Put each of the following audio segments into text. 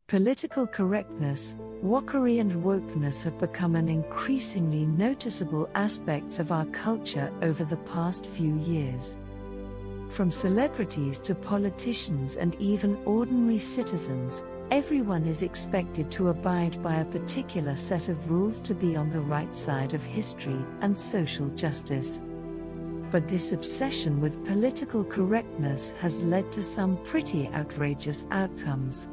Political correctness, wokery and wokeness have become an increasingly noticeable aspects of our culture over the past few years. From celebrities to politicians and even ordinary citizens, everyone is expected to abide by a particular set of rules to be on the right side of history and social justice. But this obsession with political correctness has led to some pretty outrageous outcomes.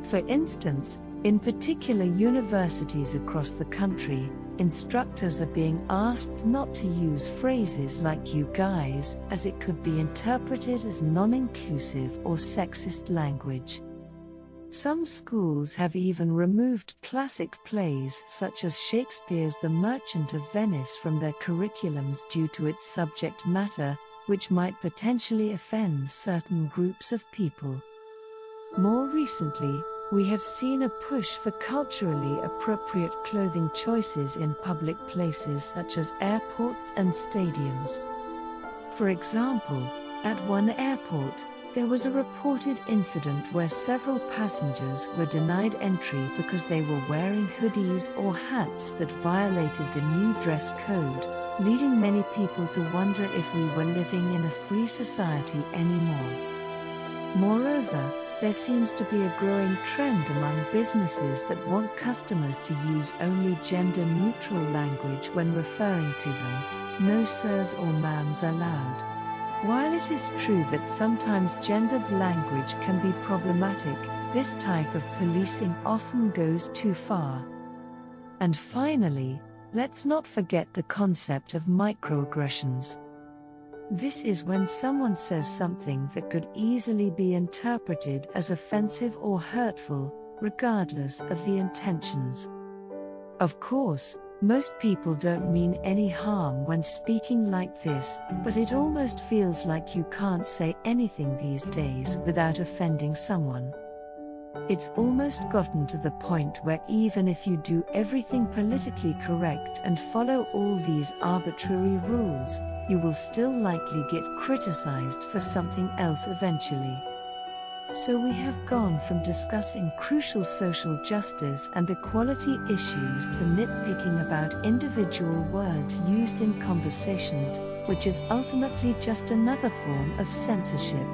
For instance, in particular universities across the country, instructors are being asked not to use phrases like "you guys," as it could be interpreted as non-inclusive or sexist language. Some schools have even removed classic plays such as Shakespeare's The Merchant of Venice from their curriculums due to its subject matter, which might potentially offend certain groups of people. More recently, we have seen a push for culturally appropriate clothing choices in public places such as airports and stadiums. For example, at one airport, there was a reported incident where several passengers were denied entry because they were wearing hoodies or hats that violated the new dress code, leading many people to wonder if we were living in a free society anymore. Moreover, there seems to be a growing trend among businesses that want customers to use only gender-neutral language when referring to them, no sirs or ma'ams allowed. While it is true that sometimes gendered language can be problematic, this type of policing often goes too far. And finally, let's not forget the concept of microaggressions. This is when someone says something that could easily be interpreted as offensive or hurtful, regardless of the intentions. Of course, most people don't mean any harm when speaking like this, but it almost feels like you can't say anything these days without offending someone. It's almost gotten to the point where even if you do everything politically correct and follow all these arbitrary rules, you will still likely get criticized for something else eventually. So we have gone from discussing crucial social justice and equality issues to nitpicking about individual words used in conversations, which is ultimately just another form of censorship.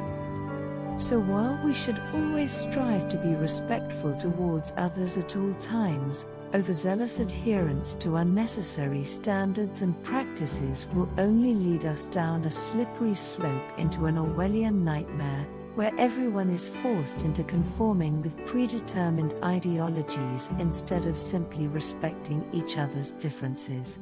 So while we should always strive to be respectful towards others at all times, overzealous adherence to unnecessary standards and practices will only lead us down a slippery slope into an Orwellian nightmare, where everyone is forced into conforming with predetermined ideologies instead of simply respecting each other's differences.